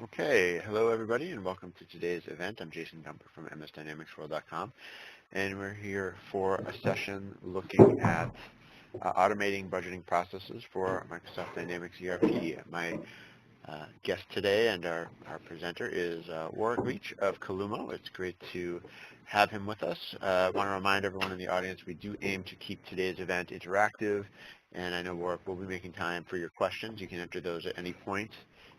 Okay, hello everybody and welcome to today's event. I'm Jason Gumper from msdynamicsworld.com and we're here for a session looking at automating budgeting processes for Microsoft Dynamics ERP. My guest today and our presenter is Warwick Leitch of Calumo. It's great to have him with us. I want to remind everyone in the audience we do aim to keep today's event interactive, and I know Warwick will be making time for your questions. You can enter those at any point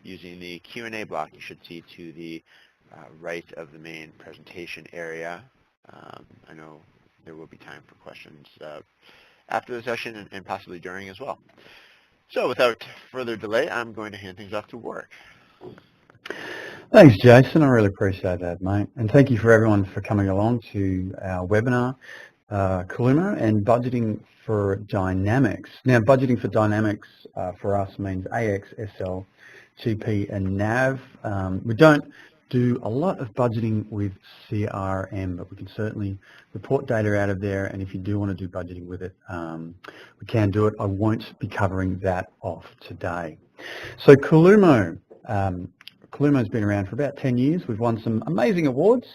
using the Q&A block you should see to the right of the main presentation area. I know there will be time for questions after the session and possibly during as well. So without further delay, I'm going to hand things off to Warwick. Thanks, Jason. I really appreciate that, mate. And thank you for everyone for coming along to our webinar, Calumo and Budgeting for Dynamics. Now, budgeting for Dynamics for us means AX, SL, GP and NAV. We don't do a lot of budgeting with CRM, but we can certainly report data out of there, and if you do want to do budgeting with it, we can do it. I won't be covering that off today. So Calumo. Calumo's been around for about 10 years. We've won some amazing awards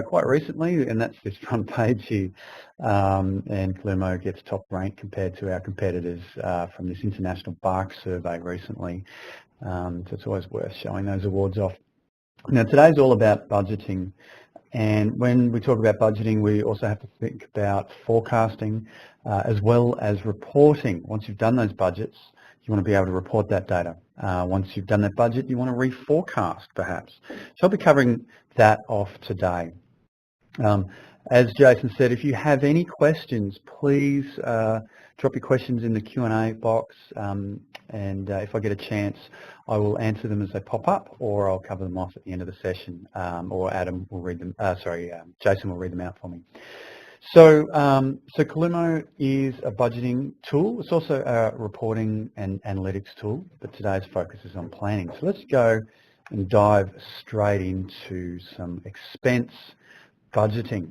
quite recently, and that's this front page here. And Calumo gets top rank compared to our competitors from this international BARC survey recently. So it's always worth showing those awards off. Now today's all about budgeting, and when we talk about budgeting we also have to think about forecasting as well as reporting. Once you've done those budgets, you want to be able to report that data. Once you've done that budget, you want to reforecast perhaps. So I'll be covering that off today. As Jason said, if you have any questions, please drop your questions in the Q&A box, and if I get a chance, I will answer them as they pop up, or I'll cover them off at the end of the session, or Adam will read them. Jason will read them out for me. So, so Calumo is a budgeting tool. It's also a reporting and analytics tool, but today's focus is on planning. So let's go and dive straight into some expense budgeting.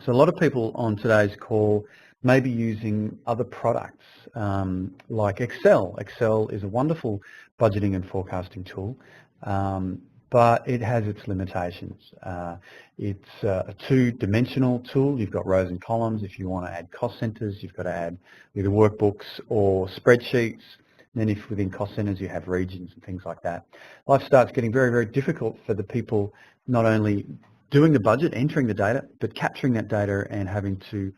So a lot of people on today's call may be using other products like Excel. Excel is a wonderful budgeting and forecasting tool, but it has its limitations. It's a two-dimensional tool. You've got rows and columns. If you want to add cost centers, you've got to add either workbooks or spreadsheets. And then if within cost centers you have regions and things like that. Life starts getting very, very difficult for the people not only doing the budget, entering the data, but capturing that data and having to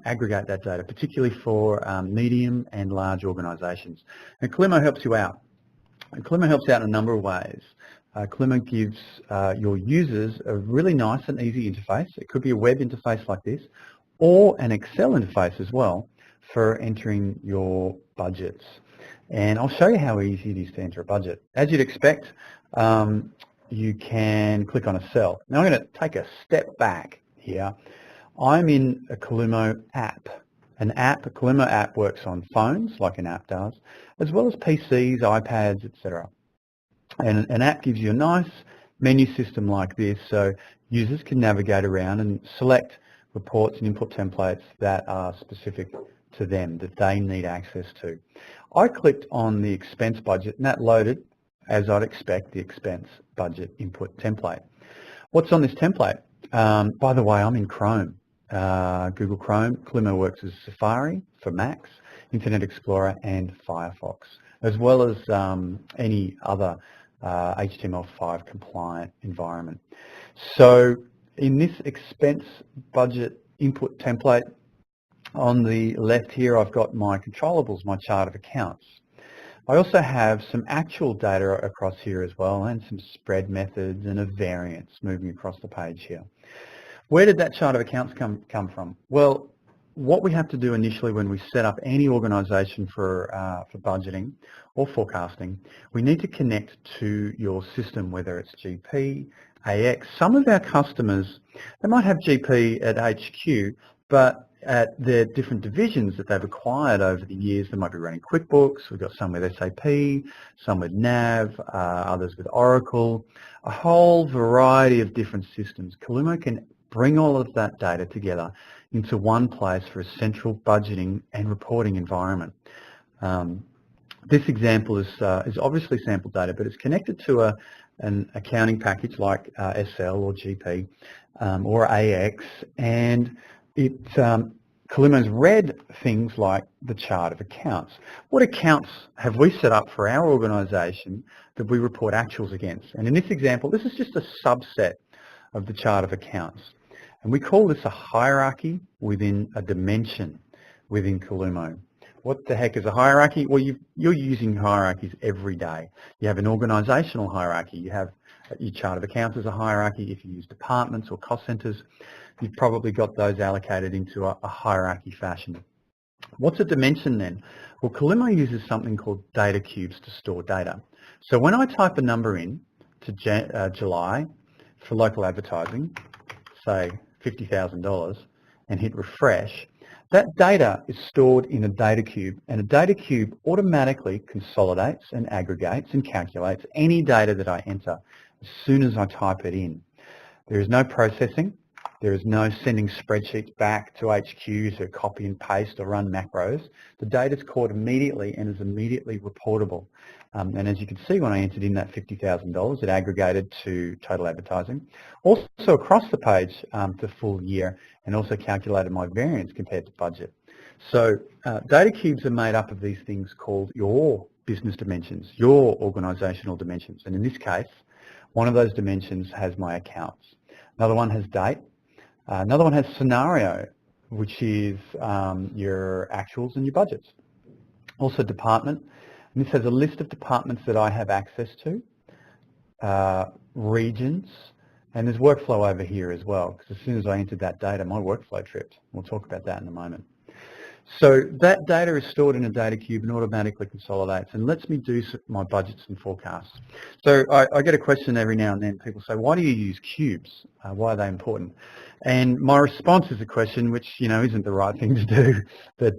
aggregate that data, particularly for medium and large organisations. And Calumo helps you out. And Calumo helps out in a number of ways. Calumo gives your users a really nice and easy interface. It could be a web interface like this, or an Excel interface as well for entering your budgets. And I'll show you how easy it is to enter a budget. As you'd expect, you can click on a cell. Now I'm going to take a step back here. I'm in a Calumo app. A Calumo app works on phones, like an app does, as well as PCs, iPads, etc. And an app gives you a nice menu system like this, so users can navigate around and select reports and input templates that are specific to them, that they need access to. I clicked on the expense budget, and that loaded, as I'd expect, the expense budget input template. What's on this template? By the way, I'm in Chrome, Google Chrome. Calumo works as Safari for Macs, Internet Explorer and Firefox, as well as any other HTML5 compliant environment. So in this expense budget input template, on the left here I've got my controllables, my chart of accounts. I also have some actual data across here as well, and some spread methods and a variance moving across the page here. Where did that chart of accounts come from? Well, what we have to do initially when we set up any organisation for budgeting or forecasting, we need to connect to your system, whether it's GP, AX. Some of our customers, they might have GP at HQ, but at their different divisions that they've acquired over the years, they might be running QuickBooks. We've got some with SAP, some with NAV, others with Oracle, a whole variety of different systems. Calumo can bring all of that data together into one place for a central budgeting and reporting environment. this example is obviously sample data, but it's connected to an accounting package like SL or GP or AX, and Calumo's read things like the chart of accounts. What accounts have we set up for our organisation that we report actuals against? And in this example, this is just a subset of the chart of accounts. And we call this a hierarchy within a dimension within Calumo. What the heck is a hierarchy? Well, you're using hierarchies every day. You have an organisational hierarchy. You have your chart of accounts as a hierarchy. If you use departments or cost centres, you've probably got those allocated into a hierarchy fashion. What's a dimension then? Well, Calumo uses something called data cubes to store data. So when I type a number in to July for local advertising, say $50,000, and hit refresh, that data is stored in a data cube, and a data cube automatically consolidates and aggregates and calculates any data that I enter as soon as I type it in. There is no processing. There is no sending spreadsheets back to HQ to copy and paste or run macros. The data is caught immediately and is immediately reportable. And as you can see, when I entered in that $50,000, it aggregated to total advertising. Also across the page to full year, and also calculated my variance compared to budget. So data cubes are made up of these things called your business dimensions, your organisational dimensions. And in this case, one of those dimensions has my accounts. Another one has date. Another one has scenario, which is your actuals and your budgets. Also department, and this has a list of departments that I have access to, regions, and there's workflow over here as well, because as soon as I entered that data, my workflow tripped. We'll talk about that in a moment. So that data is stored in a data cube and automatically consolidates and lets me do my budgets and forecasts. So I get a question every now and then. People say, why do you use cubes? Why are they important? And my response is a question which, isn't the right thing to do. But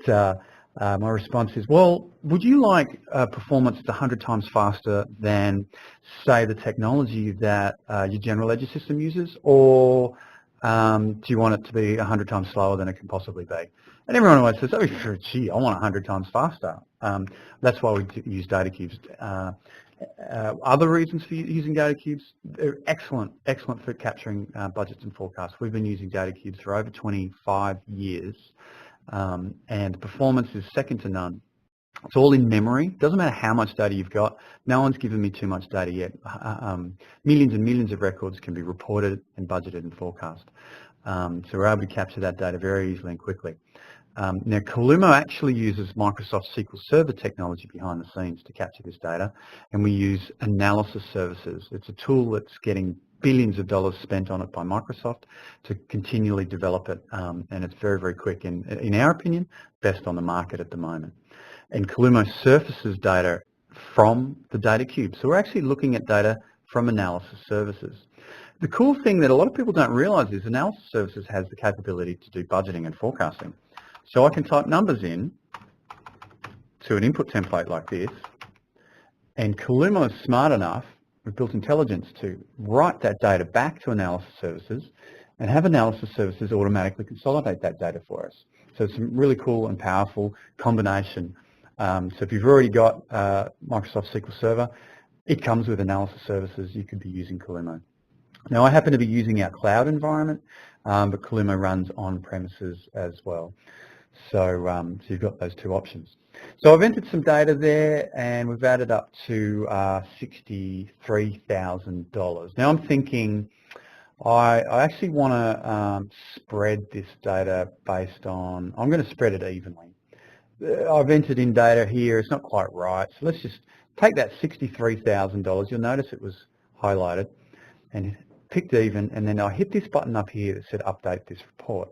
my response is, well, would you like performance that's 100 times faster than, say, the technology that your general ledger system uses? Or do you want it to be 100 times slower than it can possibly be? And everyone always says, oh, gee, I want 100 times faster. That's why we use data cubes. Other reasons for using data cubes, they're excellent for capturing budgets and forecasts. We've been using data cubes for over 25 years, and performance is second to none. It's all in memory. Doesn't matter how much data you've got. No one's given me too much data yet. Millions and millions of records can be reported and budgeted and forecast. So we're able to capture that data very easily and quickly. Now, Calumo actually uses Microsoft SQL Server technology behind the scenes to capture this data, and we use analysis services. It's a tool that's getting billions of dollars spent on it by Microsoft to continually develop it, and it's very, very quick, and in our opinion, best on the market at the moment. And Calumo surfaces data from the data cube. So we're actually looking at data from analysis services. The cool thing that a lot of people don't realize is analysis services has the capability to do budgeting and forecasting. So I can type numbers in to an input template like this, and Calumo is smart enough, we've built intelligence to write that data back to analysis services and have analysis services automatically consolidate that data for us. So it's a really cool and powerful combination. So if you've already got Microsoft SQL Server, it comes with analysis services. You could be using Calumo. Now I happen to be using our cloud environment, but Calumo runs on premises as well. So you've got those two options. So I've entered some data there, and we've added up to $63,000. Now I'm thinking I actually want to spread this data based on, I'm going to spread it evenly. I've entered in data here, it's not quite right, so let's just take that $63,000, you'll notice it was highlighted and picked even, and then I hit this button up here that said update this report.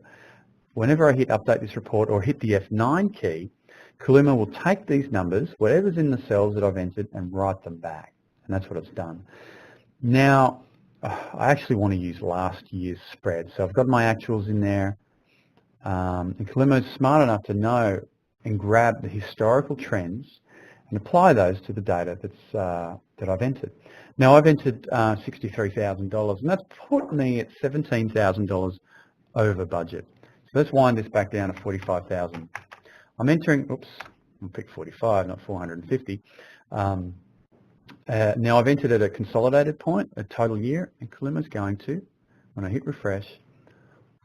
Whenever I hit update this report or hit the F9 key, Calumo will take these numbers, whatever's in the cells that I've entered, and write them back, and that's what it's done. Now, I actually want to use last year's spread, so I've got my actuals in there, and Calumo's smart enough to know and grab the historical trends and apply those to the data that's, that I've entered. Now I've entered $63,000, and that's put me at $17,000 over budget. So let's wind this back down to $45,000. I'm entering, oops, I'll pick 45, not 450. Now I've entered at a consolidated point, a total year, and Calumo's going to, when I hit refresh,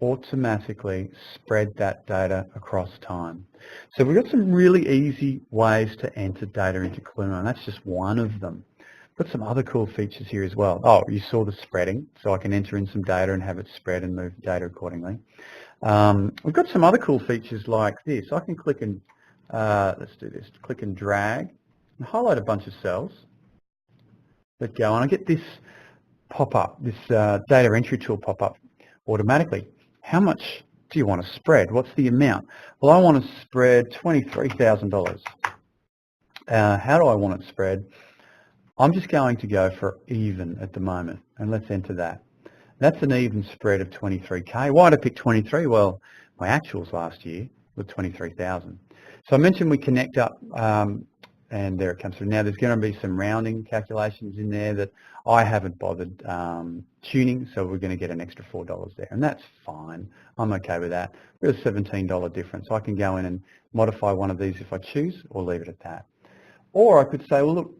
automatically spread that data across time. So we've got some really easy ways to enter data into Calumo, and that's just one of them. Got some other cool features here as well. Oh, you saw the spreading, so I can enter in some data and have it spread and move data accordingly. We've got some other cool features like this. I can click and, let's do this, click and drag and highlight a bunch of cells that go, and I get this pop-up, this data entry tool pop-up automatically. How much do you want to spread? What's the amount? Well, I want to spread $23,000. How do I want it spread? I'm just going to go for even at the moment, and let's enter that. That's an even spread of 23K. Why did I pick 23? Well, my actuals last year were 23,000. So I mentioned we connect up, and there it comes through. Now there's going to be some rounding calculations in there that I haven't bothered tuning, so we're going to get an extra $4 there, and that's fine. I'm okay with that. There's a $17 difference. I can go in and modify one of these if I choose, or leave it at that. Or I could say, well, look,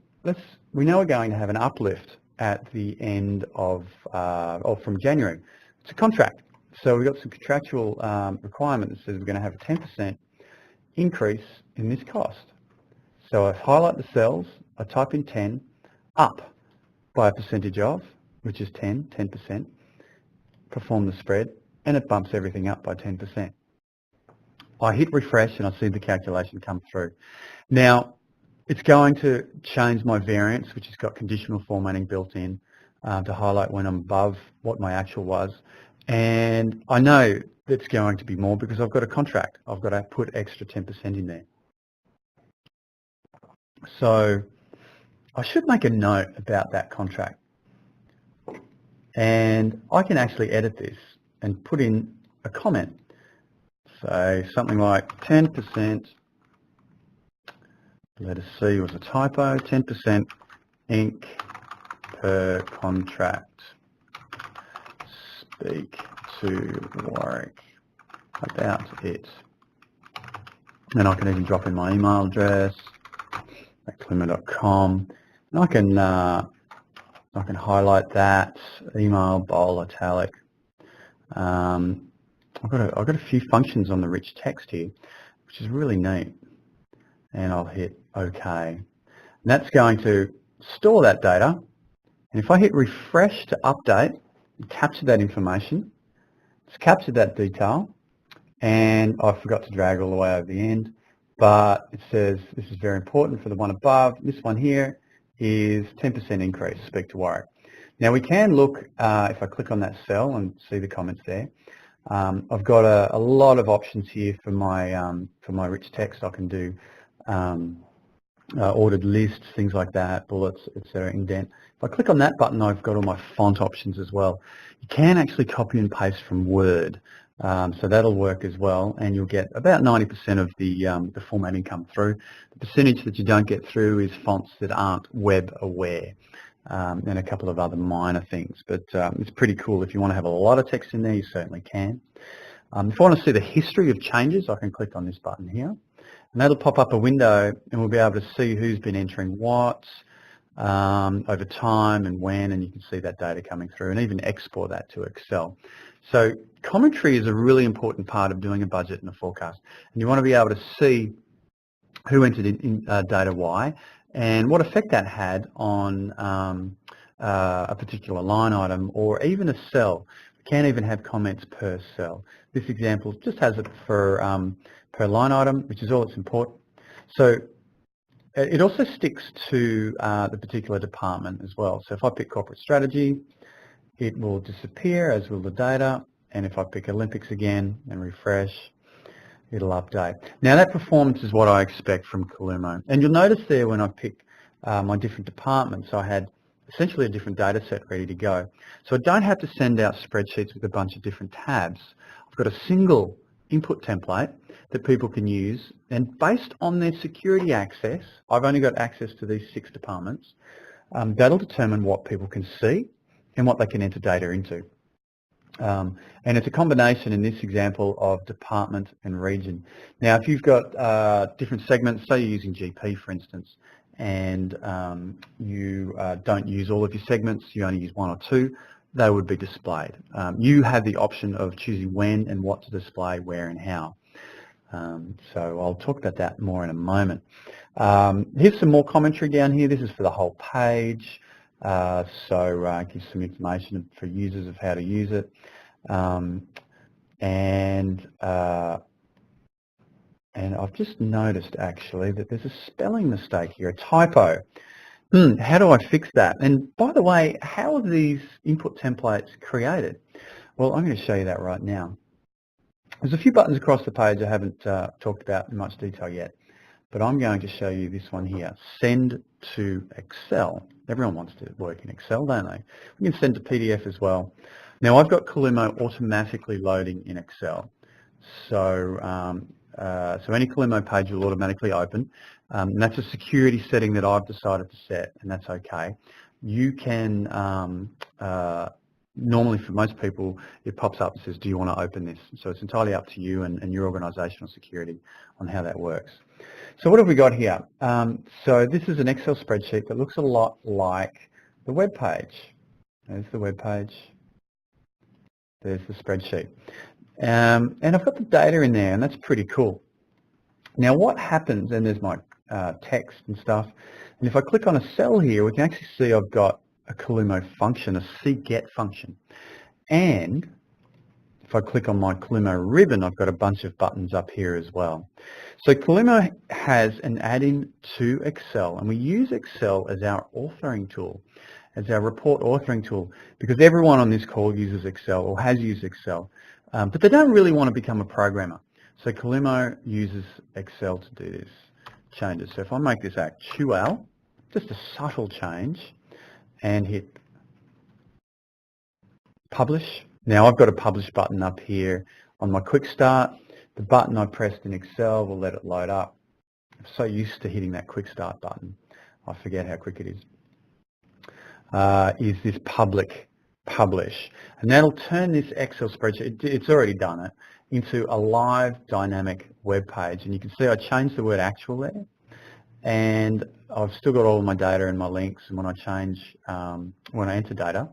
we know we're going to have an uplift at the end of, or from January. It's a contract. So we've got some contractual requirement that says we're going to have a 10% increase in this cost. So I highlight the cells, I type in 10, up by a percentage of, which is 10%, perform the spread, and it bumps everything up by 10%. I hit refresh and I see the calculation come through. Now, it's going to change my variance, which has got conditional formatting built in to highlight when I'm above what my actual was. And I know it's going to be more because I've got a contract. I've got to put extra 10% in there. So I should make a note about that contract. And I can actually edit this and put in a comment. So something like 10%, letter C was a typo, 10% ink per contract. Speak to Warwick about it. And I can even drop in my email address at calumo.com, and I can highlight that email, bold, italic. I've got a few functions on the rich text here, which is really neat. And I'll hit OK. And that's going to store that data. And if I hit refresh to update and capture that information, it's captured that detail. And I forgot to drag all the way over the end, but it says this is very important for the one above. This one here is 10% increase, speak to Warwick. Now we can look, if I click on that cell and see the comments there, I've got a lot of options here for my rich text. I can do ordered lists, things like that, bullets, etc., indent. If I click on that button, I've got all my font options as well. You can actually copy and paste from Word, so that'll work as well, and you'll get about 90% of the formatting come through. The percentage that you don't get through is fonts that aren't web aware, and a couple of other minor things, but it's pretty cool. If you want to have a lot of text in there, you certainly can. If I want to see the history of changes, I can click on this button here. And that'll pop up a window and we'll be able to see who's been entering what over time and when, and you can see that data coming through and even export that to Excel. So commentary is a really important part of doing a budget and a forecast. And you want to be able to see who entered in data Y and what effect that had on a particular line item or even a cell. We can even have comments per cell. This example just has it for per line item, which is all that's important. So it also sticks to the particular department as well. So if I pick corporate strategy, it will disappear, as will the data. And if I pick Olympics again and refresh, it'll update. Now that performance is what I expect from Calumo. And you'll notice there when I pick my different departments, I had essentially a different data set ready to go. So I don't have to send out spreadsheets with a bunch of different tabs. I've got a single input template that people can use, and based on their security access, I've only got access to these 6 departments, that'll determine what people can see and what they can enter data into. And it's a combination in this example of department and region. Now, if you've got different segments, say you're using GP, for instance, and you don't use all of your segments, you only use one or two, they would be displayed. You have the option of choosing when and what to display, where and how. So I'll talk about that more in a moment. Here's some more commentary down here. This is for the whole page. So gives some information for users of how to use it. And I've just noticed actually that there's a spelling mistake here, a typo. How do I fix that? And by the way, how are these input templates created? Well, I'm going to show you that right now. There's a few buttons across the page I haven't talked about in much detail yet, but I'm going to show you this one here, send to Excel. Everyone wants to work in Excel, don't they? We can send to PDF as well. Now I've got Calumo automatically loading in Excel. So, so any Calumo page will automatically open. And that's a security setting that I've decided to set, and that's okay. You can, normally for most people, it pops up and says, do you want to open this? So it's entirely up to you and your organizational security on how that works. So what have we got here? So this is an Excel spreadsheet that looks a lot like the web page. There's the web page. There's the spreadsheet. And I've got the data in there, and that's pretty cool. Now what happens, and there's my text and stuff, and if I click on a cell here, we can actually see I've got a Calumo function, a cget function. And if I click on my Calumo ribbon, I've got a bunch of buttons up here as well. So Calumo has an add-in to Excel, and we use Excel as our authoring tool, as our report authoring tool, because everyone on this call uses Excel or has used Excel, but they don't really want to become a programmer. So Calumo uses Excel to do this changes. So if I make this actual, just a subtle change, and hit publish. Now I've got a publish button up here on my quick start. The button I pressed in Excel will let it load up. I'm so used to hitting that quick start button, I forget how quick it is. Is this public publish. And that'll turn this Excel spreadsheet, it's already done it, into a live dynamic web page. And you can see I changed the word actual there. And I've still got all of my data and my links, and when I change, when I enter data,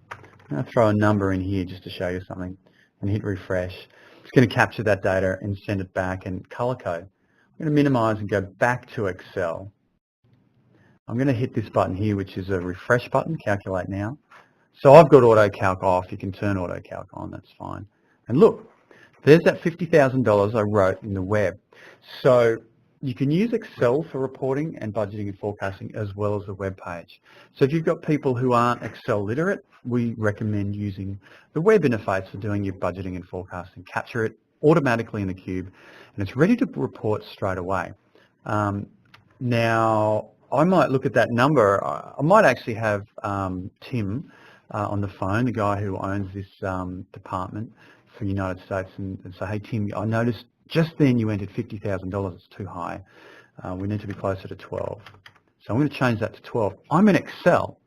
I'm going to throw a number in here just to show you something and hit refresh. It's going to capture that data and send it back in color code. I'm going to minimize and go back to Excel. I'm going to hit this button here, which is a refresh button, calculate now. So I've got AutoCalc off. You can turn AutoCalc on, that's fine. And look, there's that $50,000 I wrote in the web. So you can use Excel for reporting and budgeting and forecasting as well as the web page. So if you've got people who aren't Excel literate, we recommend using the web interface for doing your budgeting and forecasting. Capture it automatically in the cube, and it's ready to report straight away. Now, I might look at that number. I might actually have Tim on the phone, the guy who owns this department for the United States, and say, hey Tim, I noticed just then you entered $50,000, it's too high. We need to be closer to 12. So I'm going to change that to 12. I'm in Excel.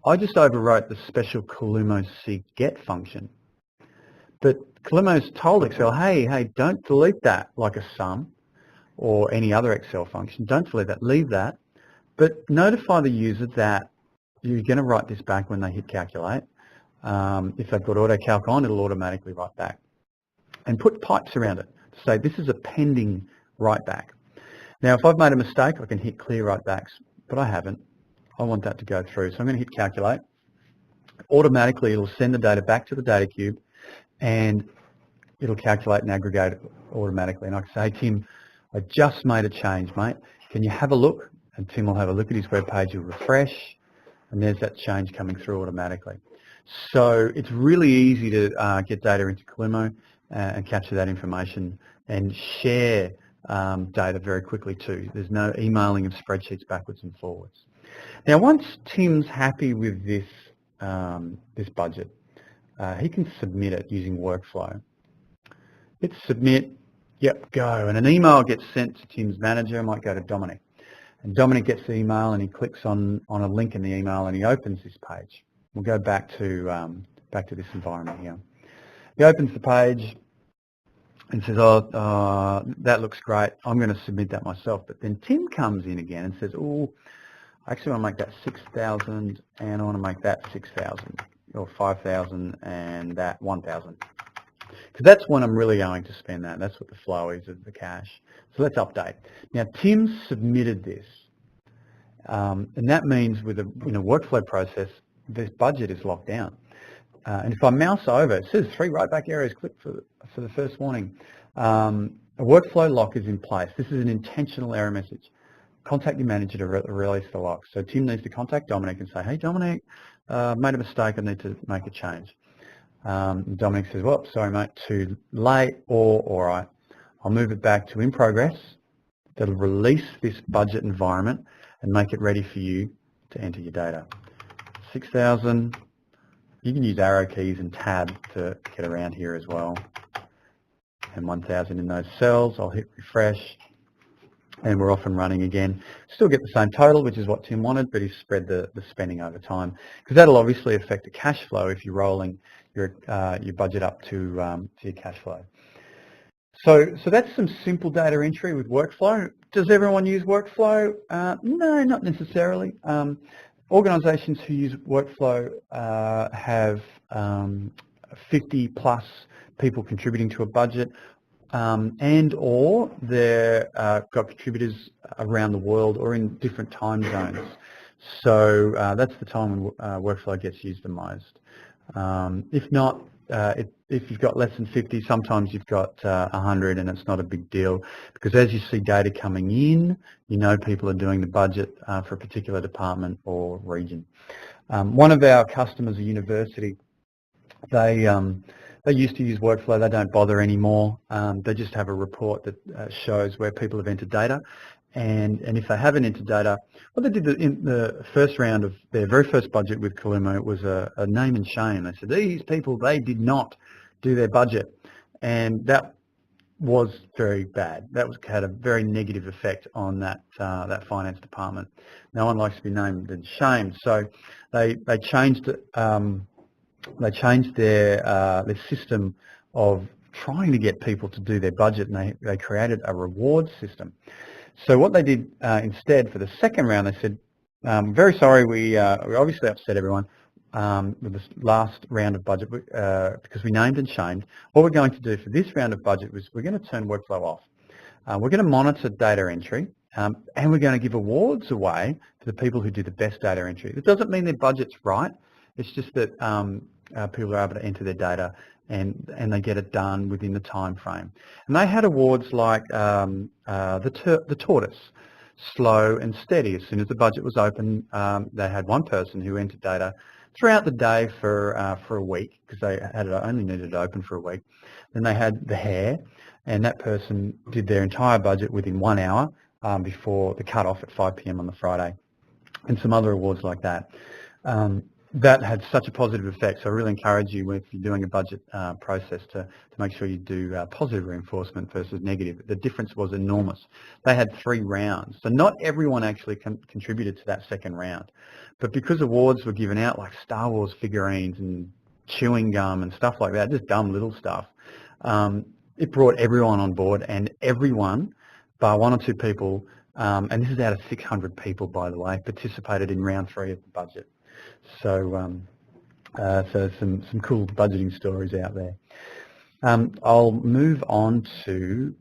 I just overwrote the special Calumo cget function. But Calumo's told Excel, hey, don't delete that like a sum or any other Excel function. Don't delete that, leave that. But notify the user that you're going to write this back when they hit calculate. If they've got AutoCalc on, it'll automatically write back. And put pipes around it to say this is a pending write back. Now if I've made a mistake, I can hit clear write backs, but I haven't. I want that to go through. So I'm going to hit calculate. Automatically it'll send the data back to the data cube and it'll calculate and aggregate it automatically. And I can say, hey Tim, I just made a change, mate. Can you have a look? And Tim will have a look at his web page, he'll refresh, and there's that change coming through automatically. So it's really easy to get data into Calumo and capture that information and share data very quickly too. There's no emailing of spreadsheets backwards and forwards. Now once Tim's happy with this, this budget, he can submit it using workflow. Hit submit, yep, go, and an email gets sent to Tim's manager. It might go to Dominic. And Dominic gets the email and he clicks on a link in the email and he opens this page. We'll go back to back to this environment here. He opens the page and says, oh, that looks great. I'm going to submit that myself. But then Tim comes in again and says, oh, I actually want to make that 6,000 and I want to make that 6,000 or 5,000 and that 1,000. Because that's when I'm really going to spend that. That's what the flow is of the cash. So let's update. Now, Tim submitted this. And that means in a workflow process, this budget is locked down. And if I mouse over, it says 3 write back areas, click for the first warning. A workflow lock is in place. This is an intentional error message. Contact your manager to release the lock. So Tim needs to contact Dominic and say, hey Dominic, made a mistake, I need to make a change. Dominic says, well, sorry mate, too late, or all right, I'll move it back to in progress. That'll release this budget environment and make it ready for you to enter your data. 6,000, you can use arrow keys and tab to get around here as well. And 1,000 in those cells, I'll hit refresh and we're off and running again. Still get the same total, which is what Tim wanted, but he's spread the spending over time. Because that'll obviously affect the cash flow if you're rolling your budget up to your cash flow. So that's some simple data entry with workflow. Does everyone use workflow? No, not necessarily. Organisations who use workflow have 50 plus people contributing to a budget, and or they've got contributors around the world or in different time zones. So that's the time when workflow gets used the most. If not, if you've got less than 50, sometimes you've got 100 and it's not a big deal, because as you see data coming in, you know people are doing the budget for a particular department or region. One of our customers, a university, they used to use workflow. They don't bother anymore. They just have a report that shows where people have entered data. And if they haven't entered data, what they did in the first round of their very first budget with Calumo, it was a name and shame. They said, these people, they did not do their budget. And that was very bad. That had a very negative effect on that finance department. No one likes to be named and shamed. So they changed it. They changed their system of trying to get people to do their budget, and they created a reward system. So what they did instead for the second round, they said, very sorry, we obviously upset everyone with this last round of budget because we named and shamed. What we're going to do for this round of budget was we're going to turn workflow off. We're going to monitor data entry, and we're going to give awards away to the people who do the best data entry. It doesn't mean their budget's right. It's just that people are able to enter their data and they get it done within the time frame. And they had awards like the tortoise, slow and steady. As soon as the budget was open, they had one person who entered data throughout the day for a week, because they had only needed it open for a week. Then they had the hare, and that person did their entire budget within 1 hour before the cut-off at 5 p.m. on the Friday, and some other awards like that. That had such a positive effect, so I really encourage you, if you're doing a budget process, to make sure you do positive reinforcement versus negative. The difference was enormous. They had 3 rounds, so not everyone actually contributed to that second round. But because awards were given out, like Star Wars figurines and chewing gum and stuff like that, just dumb little stuff, it brought everyone on board, and everyone, bar 1 or 2 people, and this is out of 600 people, by the way, participated in round 3 of the budget. So, so some cool budgeting stories out there. I'll move on to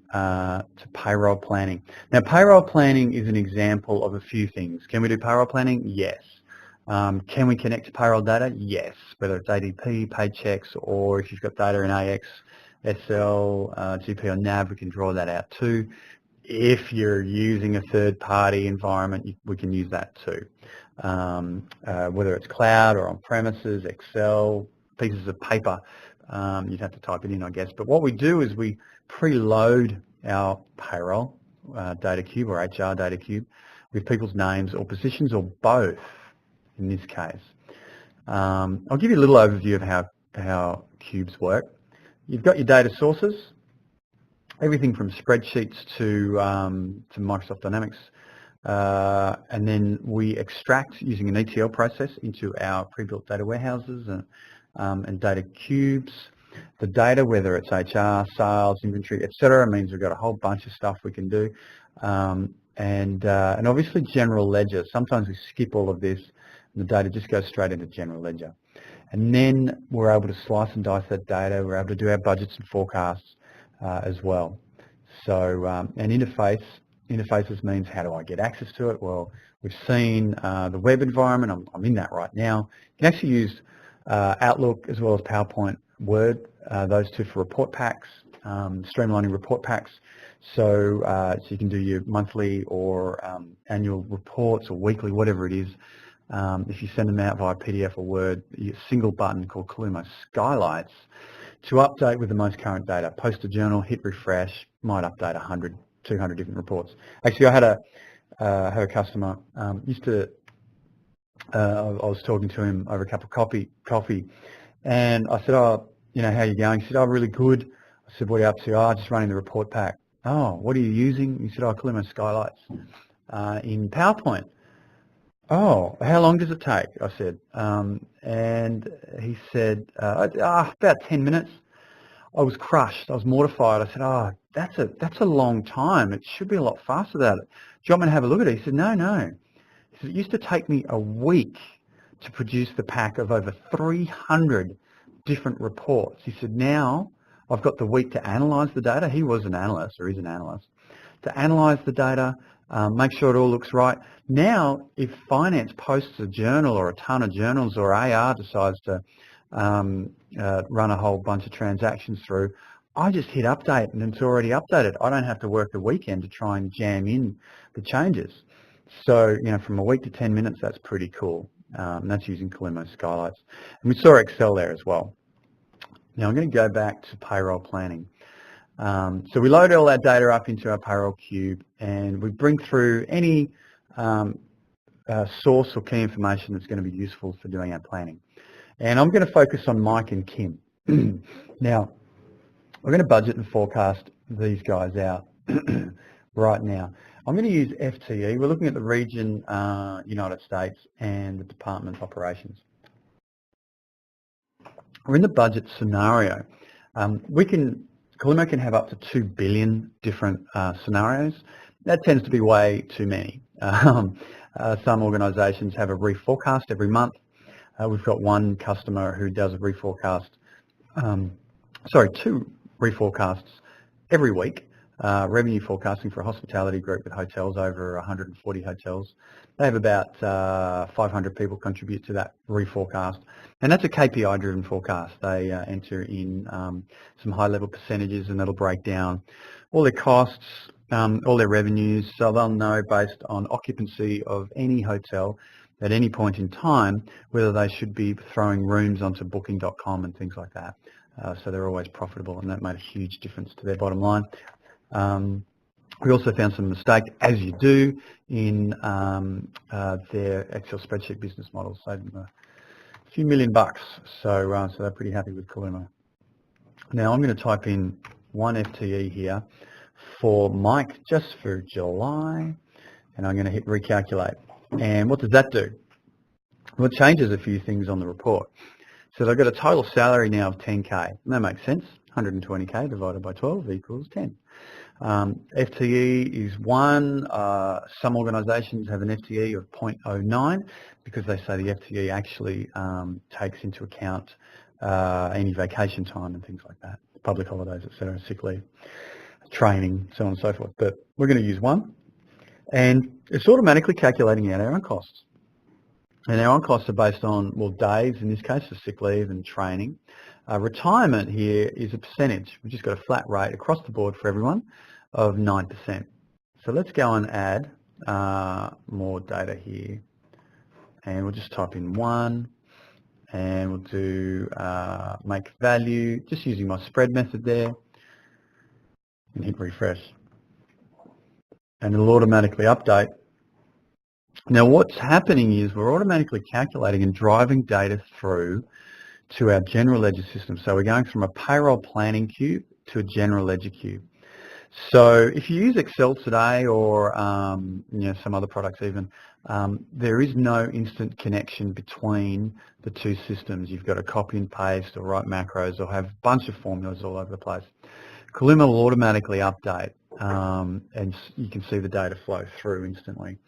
payroll planning. Now, payroll planning is an example of a few things. Can we do payroll planning? Yes. Can we connect to payroll data? Yes. Whether it's ADP, paychecks, or if you've got data in AX, SL, GP or NAV, we can draw that out too. If you're using a third-party environment, we can use that too. Whether it's cloud or on-premises, Excel, pieces of paper, you'd have to type it in, I guess. But what we do is we preload our payroll data cube or HR data cube with people's names or positions, or both in this case. I'll give you a little overview of how cubes work. You've got your data sources, everything from spreadsheets to Microsoft Dynamics, and then we extract using an ETL process into our pre-built data warehouses and data cubes. The data, whether it's HR, sales, inventory, etc., means we've got a whole bunch of stuff we can do. And obviously general ledger. Sometimes we skip all of this and the data just goes straight into general ledger. And then we're able to slice and dice that data. We're able to do our budgets and forecasts as well. So, and interfaces means how do I get access to it? Well, we've seen the web environment. I'm in that right now. You can actually use Outlook as well as PowerPoint, Word, those two for report packs, streamlining report packs. So, so you can do your monthly or annual reports or weekly, whatever it is. If you send them out via PDF or Word, you get a single button called Calumo Skylights to update with the most current data. Post a journal, hit refresh, might update 100, 200 different reports. Actually, I had a customer, I was talking to him over a cup of coffee, and I said, oh, you know, how are you going? He said, oh, really good. I said, what are you up to? Oh, just running the report pack. Oh, what are you using? He said, oh, Calumo Skylights in PowerPoint. Oh, how long does it take? I said, and he said, about 10 minutes. I was crushed. I was mortified. I said, oh, that's a long time. It should be a lot faster than that. Do you want me to have a look at it? He said, no. He said, it used to take me a week to produce the pack of over 300 different reports. He said, now I've got the week to analyse the data. He was an analyst, or is an analyst. To analyse the data, make sure it all looks right. Now, if finance posts a journal or a ton of journals, or AR decides to run a whole bunch of transactions through, I just hit update and it's already updated. I don't have to work the weekend to try and jam in the changes. So, you know, from a week to 10 minutes, that's pretty cool. And that's using Calumo Skylights. And we saw Excel there as well. Now I'm going to go back to payroll planning. So we load all our data up into our payroll cube and we bring through any source or key information that's going to be useful for doing our planning. And I'm going to focus on Mike and Kim. Now, we're going to budget and forecast these guys out right now. I'm going to use FTE. We're looking at the region, United States, and the department operations. We're in the budget scenario. Calumo can have up to 2 billion different scenarios. That tends to be way too many. Some organisations have a reforecast every month. We've got one customer who does a reforecast, two reforecasts every week. Revenue forecasting for a hospitality group with hotels, over 140 hotels. They have about 500 people contribute to that reforecast. And that's a KPI-driven forecast. They enter in some high-level percentages, and that'll break down all their costs, all their revenues, so they'll know based on occupancy of any hotel at any point in time whether they should be throwing rooms onto booking.com and things like that. So they're always profitable, and that made a huge difference to their bottom line. We also found some mistakes, as you do, in their Excel spreadsheet business models. Saved them a few $1 million. So they're pretty happy with Calumo. Now I'm going to type in 1 FTE here for Mike just for July, and I'm going to hit recalculate. And what does that do? Well, it changes a few things on the report. So they've got a total salary now of 10K. And that makes sense. 120K divided by 12 equals 10. FTE is 1. Some organisations have an FTE of 0.09 because they say the FTE actually takes into account any vacation time and things like that, public holidays, etc., sick leave, training, so on and so forth. But we're going to use 1. And it's automatically calculating out our own costs. And our own costs are based on, well, days, in this case, for sick leave and training. Retirement here is a percentage. We've just got a flat rate across the board for everyone of 9%. So let's go and add more data here. And we'll just type in 1. And we'll do make value, just using my spread method there. And hit refresh. And it'll automatically update. Now what's happening is we're automatically calculating and driving data through to our general ledger system. So we're going from a payroll planning cube to a general ledger cube. So if you use Excel today, or some other products even, there is no instant connection between the two systems. You've got to copy and paste or write macros or have a bunch of formulas all over the place. Calumo will automatically update, and you can see the data flow through instantly.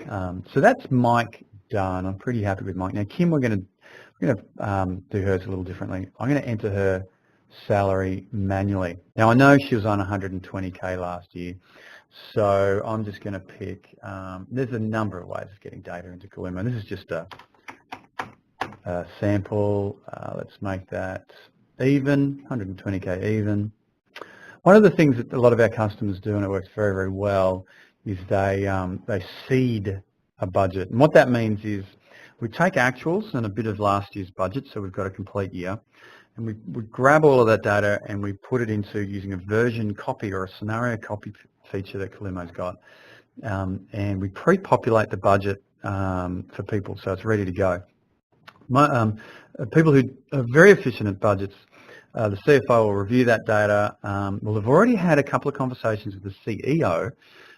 So that's Mike done. I'm pretty happy with Mike. Now Kim, we're going to do hers a little differently. I'm going to enter her salary manually. Now I know she was on 120k last year, so I'm just going to pick, there's a number of ways of getting data into Calumo. This is just a sample. Let's make that even, 120k even. One of the things that a lot of our customers do, and it works very, very well, is they seed a budget. And what that means is we take actuals and a bit of last year's budget, so we've got a complete year, and we grab all of that data and we put it into using a version copy or a scenario copy feature that Calumo's got, and we pre-populate the budget for people so it's ready to go. People who are very efficient at budgets, the CFO will review that data. Will have already had a couple of conversations with the CEO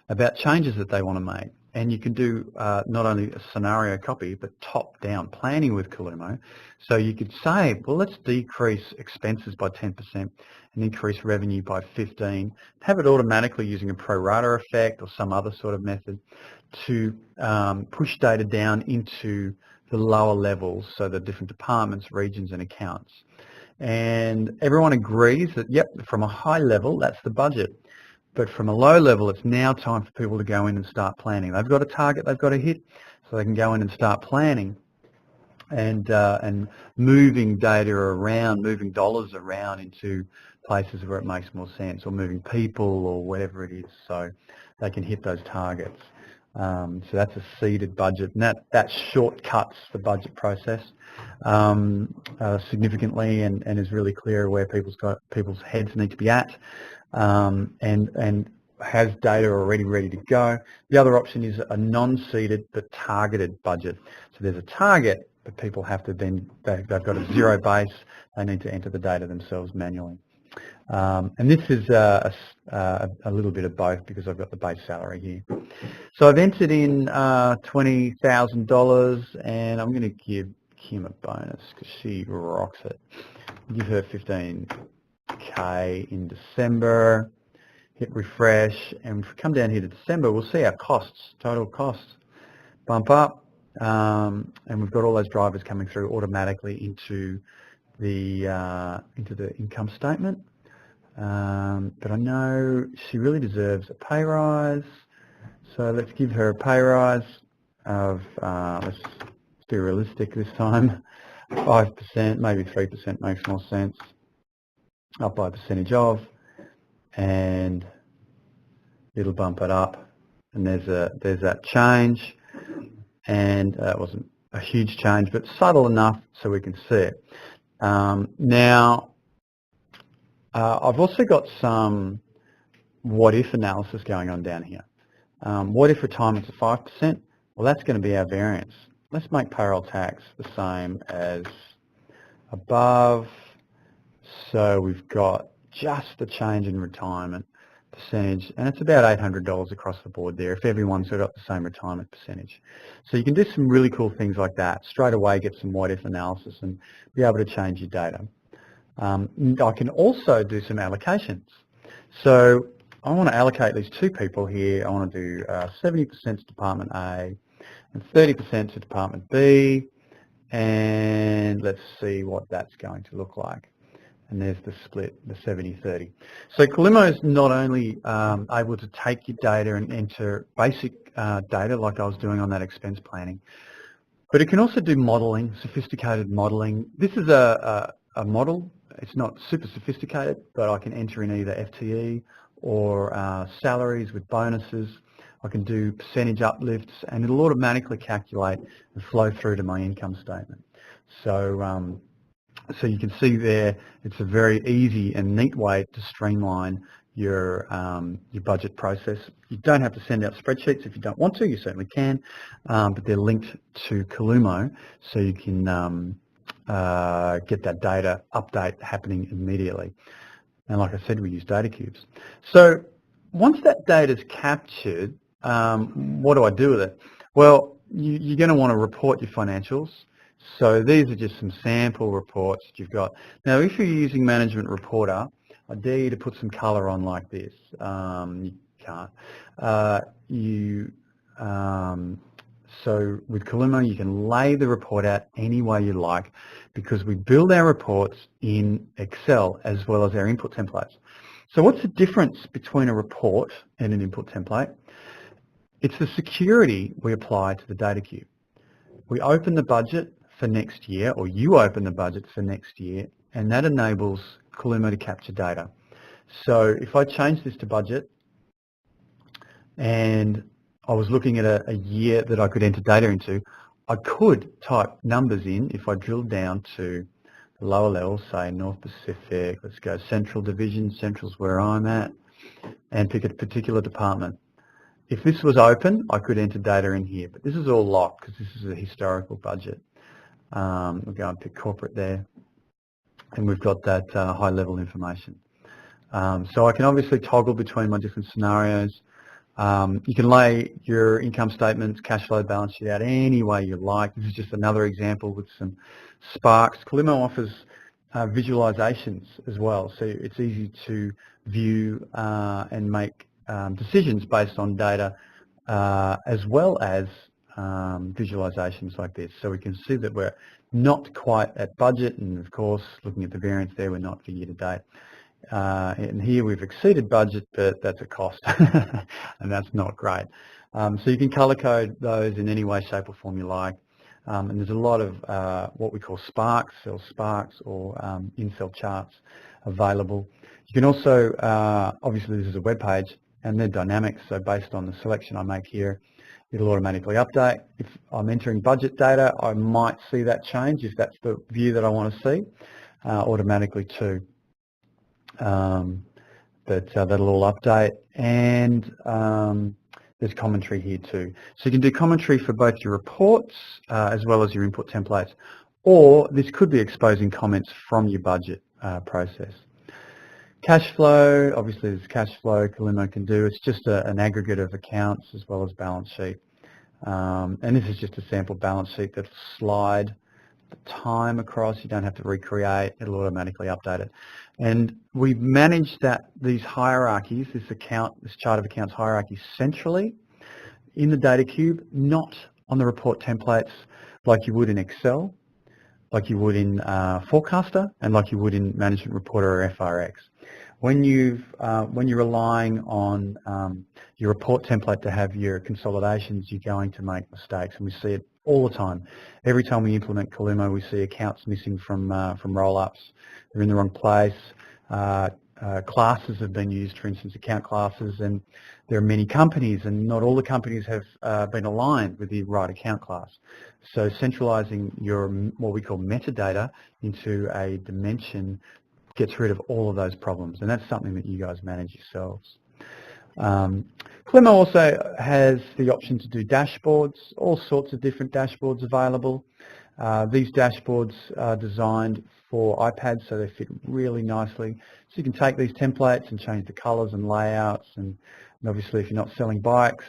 about changes that they want to make. And you can do not only a scenario copy, but top-down planning with Calumo. So you could say, well, let's decrease expenses by 10% and increase revenue by 15%. Have it automatically using a pro rata effect or some other sort of method to push data down into the lower levels, so the different departments, regions, and accounts. And everyone agrees that, yep, from a high level, that's the budget. But from a low level, it's now time for people to go in and start planning. They've got a target they've got to hit, so they can go in and start planning and moving data around, moving dollars around into places where it makes more sense, or moving people or whatever it is, so they can hit those targets. So that's a seeded budget, and that shortcuts the budget process significantly, and is really clear where people's heads need to be at, and has data already ready to go. The other option is a non-seeded but targeted budget. So there's a target, but people have to then, they've got a zero base, they need to enter the data themselves manually. And this is a little bit of both, because I've got the base salary here. So I've entered in $20,000, and I'm going to give Kim a bonus because she rocks it. Give her 15k in December. Hit refresh, and if we come down here to December, we'll see our costs, total costs, bump up, and we've got all those drivers coming through automatically into the income statement. But I know she really deserves a pay rise, so let's give her a pay rise of, let's be realistic this time, 5%, maybe 3% makes more sense, up by a percentage of, and it'll bump it up, and there's that change, and it wasn't a huge change, but subtle enough so we can see it. Now, I've also got some what-if analysis going on down here. What if retirement's at 5%? Well, that's going to be our variance. Let's make payroll tax the same as above. So we've got just the change in retirement percentage, and it's about $800 across the board there if everyone's got the same retirement percentage. So you can do some really cool things like that. Straight away get some what-if analysis and be able to change your data. I can also do some allocations. So I want to allocate these two people here. I want to do 70% to Department A and 30% to Department B, and let's see what that's going to look like. And there's the split, the 70-30. So Calumo is not only able to take your data and enter basic data like I was doing on that expense planning, but it can also do modelling, sophisticated modelling. This is a model. It's not super sophisticated, but I can enter in either FTE or salaries with bonuses. I can do percentage uplifts, and it'll automatically calculate and flow through to my income statement. So so you can see there, it's a very easy and neat way to streamline your budget process. You don't have to send out spreadsheets if you don't want to. You certainly can, but they're linked to Calumo, so you can get that data update happening immediately. And like I said, we use data cubes. So once that data is captured, what do I do with it? Well, you're going to want to report your financials. So these are just some sample reports that you've got. Now, if you're using Management Reporter, I dare you to put some colour on like this. You can't. So with Calumo, you can lay the report out any way you like, because we build our reports in Excel as well as our input templates. So what's the difference between a report and an input template? It's the security we apply to the data cube. We open the budget for next year, or you open the budget for next year, and that enables Calumo to capture data. So if I change this to budget and I was looking at a year that I could enter data into, I could type numbers in if I drilled down to the lower level, say North Pacific, let's go Central Division, Central's where I'm at, and pick a particular department. If this was open, I could enter data in here, but this is all locked because this is a historical budget. We'll go and pick corporate there, and we've got that high level information. So I can obviously toggle between my different scenarios. You can lay your income statements, cash flow, balance sheet out any way you like. This is just another example with some sparks. Calumo offers visualizations as well, so it's easy to view and make decisions based on data as well as visualizations like this. So we can see that we're not quite at budget, and of course looking at the variance there, we're not for year to date. And here we've exceeded budget, but that's a cost and that's not great. So you can color code those in any way, shape or form you like. And there's a lot of what we call sparks, cell sparks, or in-cell charts available. You can also, obviously this is a web page and they're dynamic, so based on the selection I make here, it'll automatically update. If I'm entering budget data, I might see that change if that's the view that I want to see automatically too. But that'll all update, and there's commentary here too. So you can do commentary for both your reports as well as your input templates, or this could be exposing comments from your budget process. Cash flow, obviously there's cash flow Calumo can do. It's just an aggregate of accounts as well as balance sheet. And this is just a sample balance sheet that'll slide the time across. You don't have to recreate, it'll automatically update it. And we've managed these hierarchies, this chart of accounts hierarchy centrally in the data cube, not on the report templates like you would in Excel, like you would in Forecaster, and like you would in Management Reporter or FRX. When you're relying on your report template to have your consolidations, you're going to make mistakes, and we see it all the time. Every time we implement Calumo, we see accounts missing from roll-ups. They're in the wrong place. Classes have been used, for instance, account classes, and there are many companies, and not all the companies have been aligned with the right account class. So centralizing your what we call metadata into a dimension gets rid of all of those problems, and that's something that you guys manage yourselves. Calumo also has the option to do dashboards, all sorts of different dashboards available. These dashboards are designed for iPads, so they fit really nicely. So you can take these templates and change the colors and layouts, and obviously if you're not selling bikes,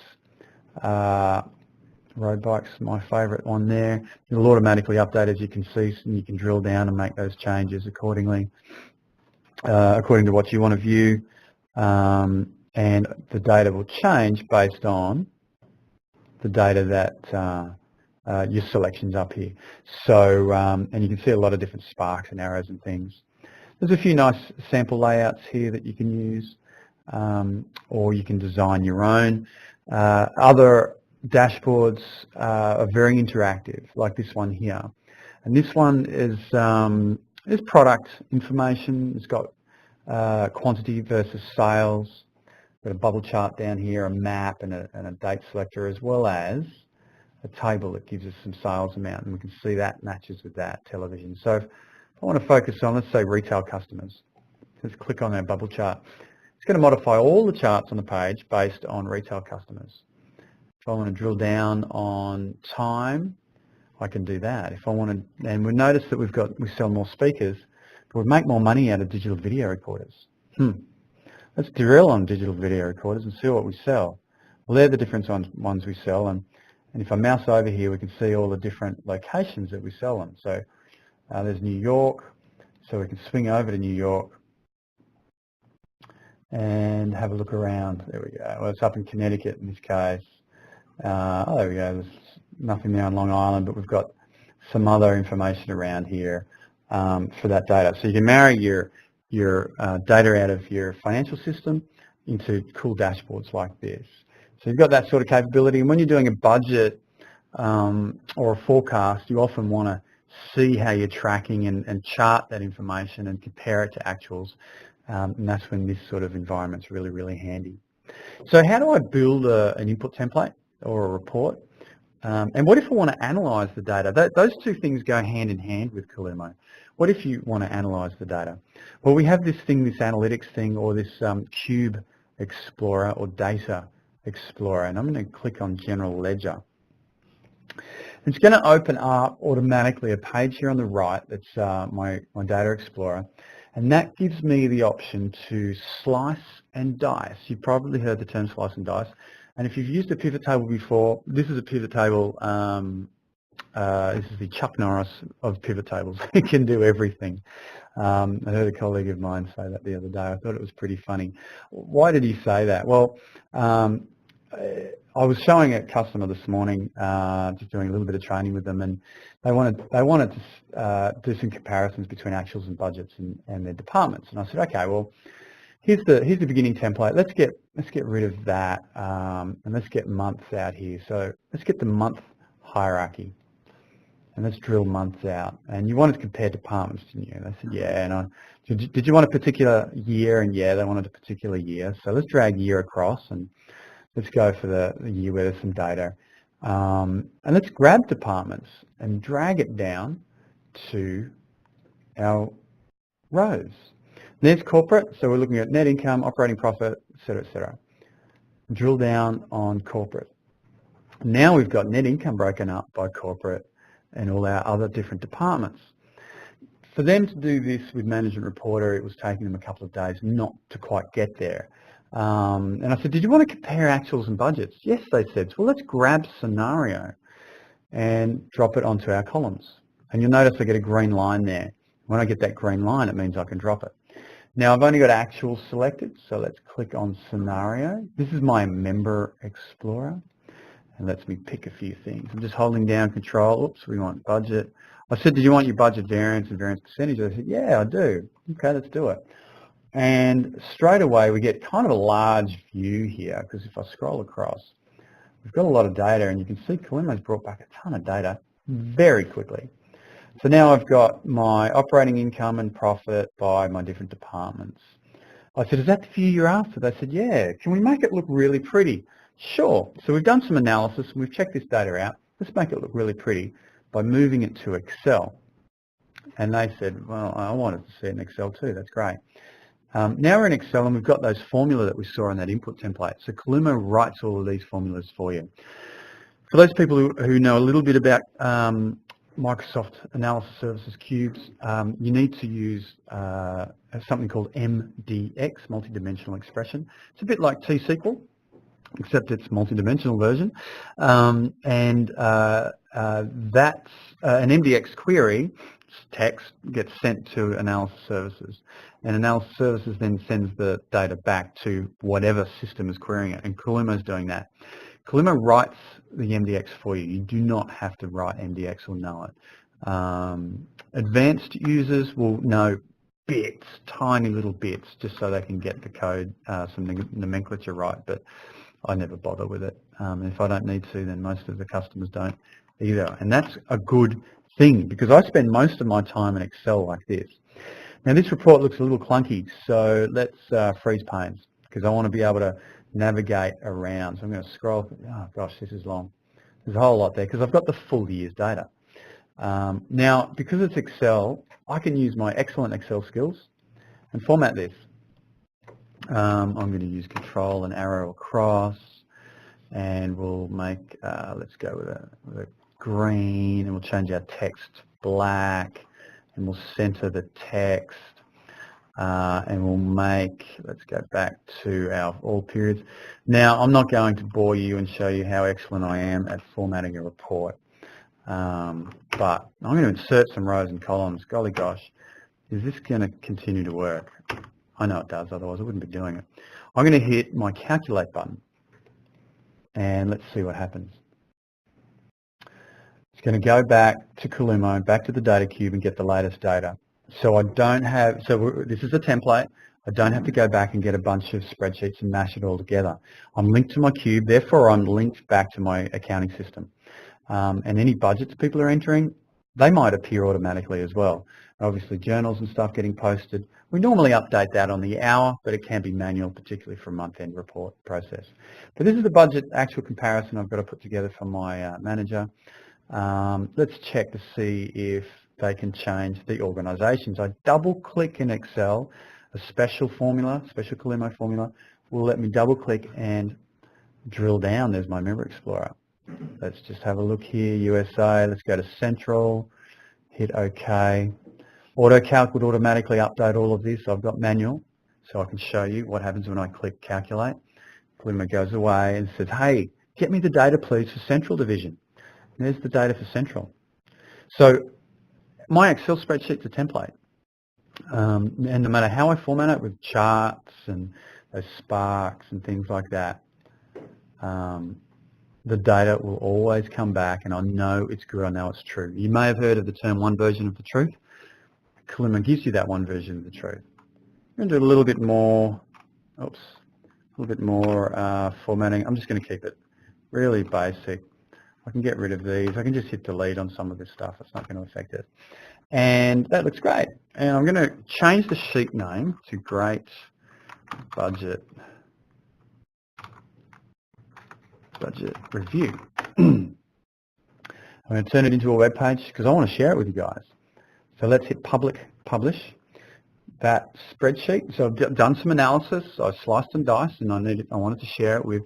road bikes, my favorite one there, it'll automatically update as you can see, and you can drill down and make those changes accordingly, according to what you want to view. And the data will change based on the data that your selections up here. So, and you can see a lot of different sparks and arrows and things. There's a few nice sample layouts here that you can use, or you can design your own. Other dashboards are very interactive, like this one here. And this one is product information. It's got quantity versus sales. Got a bubble chart down here, a map, and a date selector, as well as a table that gives us some sales amount, and we can see that matches with that television. So if I want to focus on, let's say, retail customers, let's click on that bubble chart. It's going to modify all the charts on the page based on retail customers. If I want to drill down on time, I can do that. If I want to, and we notice that we sell more speakers, but we make more money out of digital video recorders. Let's drill on digital video recorders and see what we sell. Well, they're the different ones we sell, and And if I mouse over here, we can see all the different locations that we sell them. So there's New York, so we can swing over to New York and have a look around. There we go. Well, it's up in Connecticut in this case. Oh, there we go. There's nothing there on Long Island, but we've got some other information around here for that data. So you can marry your data out of your financial system into cool dashboards like this. So you've got that sort of capability. And when you're doing a budget or a forecast, you often want to see how you're tracking and chart that information and compare it to actuals. And that's when this sort of environment's really, really handy. So how do I build an input template or a report? And what if I want to analyze the data? Those two things go hand in hand with Calumo. What if you want to analyze the data? Well, we have this thing, this analytics thing, or this Cube Explorer or Data Explorer, and I'm going to click on General Ledger. It's going to open up automatically a page here on the right that's my Data Explorer, and that gives me the option to slice and dice. You've probably heard the term slice and dice, and if you've used a pivot table before, this is a pivot table. This is the Chuck Norris of pivot tables. It can do everything. I heard a colleague of mine say that the other day. I thought it was pretty funny. Why did he say that? Well, I was showing a customer this morning, just doing a little bit of training with them, and they wanted to do some comparisons between actuals and budgets and their departments. And I said, okay, well, here's the beginning template. Let's get rid of that, and let's get months out here. So let's get the month hierarchy, and let's drill months out. And you wanted to compare departments, didn't you? And I said, yeah. And did you want a particular year? And yeah, they wanted a particular year. So let's drag year across, and let's go for the year where there's some data. And let's grab departments and drag it down to our rows. There's corporate, so we're looking at net income, operating profit, et cetera, et cetera. Drill down on corporate. Now we've got net income broken up by corporate and all our other different departments. For them to do this with Management Reporter, it was taking them a couple of days not to quite get there. And I said, did you want to compare actuals and budgets? Yes, they said. Well, let's grab scenario and drop it onto our columns. And you'll notice I get a green line there. When I get that green line, it means I can drop it. Now, I've only got actuals selected, so let's click on scenario. This is my member explorer, and lets me pick a few things. I'm just holding down control. Oops, we want budget. I said, did you want your budget variance and variance percentage? They said, yeah, I do. Okay, let's do it. And straight away, we get kind of a large view here, because if I scroll across, we've got a lot of data, and you can see Calumo's brought back a ton of data very quickly. So now I've got my operating income and profit by my different departments. I said, is that the view you're after? They said, yeah. Can we make it look really pretty? Sure. So we've done some analysis, and we've checked this data out. Let's make it look really pretty by moving it to Excel. And they said, well, I wanted to see it in Excel too. That's great. Now we're in Excel, and we've got those formula that we saw in that input template. So Calumo writes all of these formulas for you. For those people who know a little bit about Microsoft Analysis Services Cubes, you need to use something called MDX, Multidimensional Expression. It's a bit like T-SQL, except it's multidimensional version. That's an MDX query text gets sent to Analysis Services, and Analysis Services then sends the data back to whatever system is querying it, and Calumo's doing that. Calumo writes the MDX for you. You do not have to write MDX or know it. Advanced users will know bits, tiny little bits, just so they can get the code, some nomenclature right, but I never bother with it. If I don't need to, then most of the customers don't either. And that's a good thing, because I spend most of my time in Excel like this. Now this report looks a little clunky, so let's freeze panes, because I want to be able to navigate around. So I'm going to scroll. Oh gosh, this is long. There's a whole lot there, because I've got the full year's data. Now, because it's Excel, I can use my excellent Excel skills and format this. I'm going to use control and arrow across, and we'll make, let's go with a green, and we'll change our text black, and we'll center the text. and we'll make, let's go back to our all periods. Now, I'm not going to bore you and show you how excellent I am at formatting a report, but I'm going to insert some rows and columns. Golly gosh, is this going to continue to work? I know it does, otherwise I wouldn't be doing it. I'm going to hit my calculate button, and let's see what happens. It's going to go back to Calumo, back to the data cube, and get the latest data. So I don't have, so this is a template. I don't have to go back and get a bunch of spreadsheets and mash it all together. I'm linked to my cube, therefore I'm linked back to my accounting system. And any budgets people are entering, they might appear automatically as well. Obviously journals and stuff getting posted. We normally update that on the hour, but it can be manual, particularly for a month-end report process. But this is the budget actual comparison I've got to put together for my manager. Let's check to see if they can change the organisations. I double-click in Excel, a special formula, special Calumo formula, will let me double-click and drill down. There's my Member Explorer. Let's just have a look here, USA. Let's go to Central, hit OK. AutoCalc would automatically update all of this. I've got manual, so I can show you what happens when I click Calculate. Calumo goes away and says, hey, get me the data, please, for Central Division. And there's the data for Central. So my Excel spreadsheet's a template. And no matter how I format it with charts and those sparks and things like that, the data will always come back, and I know it's good, I know it's true. You may have heard of the term one version of the truth. Calumo gives you that one version of the truth. I'm going to do a little bit more, a little bit more formatting. I'm just going to keep it really basic. I can get rid of these. I can just hit delete on some of this stuff. It's not going to affect it. And that looks great. And I'm going to change the sheet name to Great Budget Review. I'm going to turn it into a web page because I want to share it with you guys. So let's hit publish that spreadsheet. So I've done some analysis. I sliced and diced, and I wanted to share it with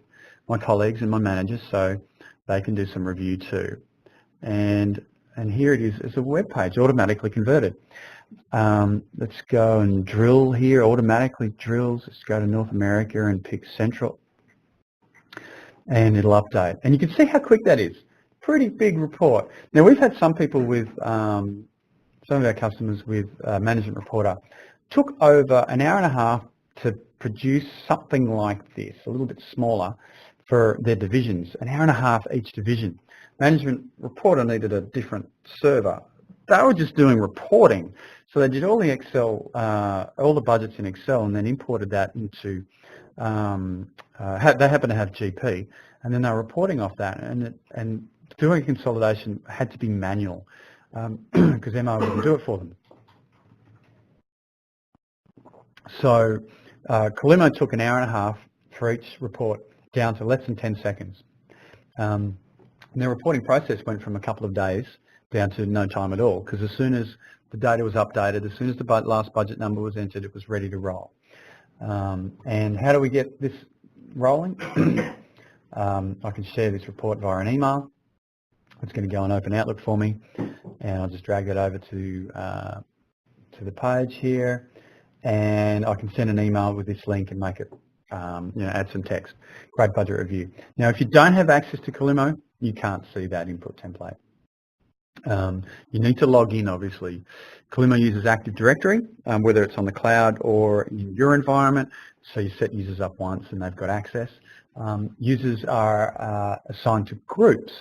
my colleagues and my managers so they can do some review too. And here it is as a web page, automatically converted. Let's go and drill here. Automatically drills. Let's go to North America and pick Central, and it'll update. And you can see how quick that is. Pretty big report. Now we've had some people with some of our customers with Management Reporter. Took over an hour and a half to produce something like this, a little bit smaller for their divisions, an hour and a half each division. Management Reporter needed a different server. They were just doing reporting. So they did all the Excel, all the budgets in Excel, and then imported that into, they happen to have GP, and then they were reporting off that, and doing consolidation had to be manual because MO wouldn't do it for them. So Calumo took an hour and a half for each report down to less than 10 seconds. And the reporting process went from a couple of days down to no time at all, because as soon as the data was updated, as soon as the last budget number was entered, it was ready to roll. And how do we get this rolling? I can share this report via an email. It's going to go and open Outlook for me, and I'll just drag that over to the page here, and I can send an email with this link and make it, add some text. Great budget review. Now, if you don't have access to Calumo, you can't see that input template. You need to log in, obviously. Calumo uses Active Directory, whether it's on the cloud or in your environment, so you set users up once and they've got access. Users are assigned to groups,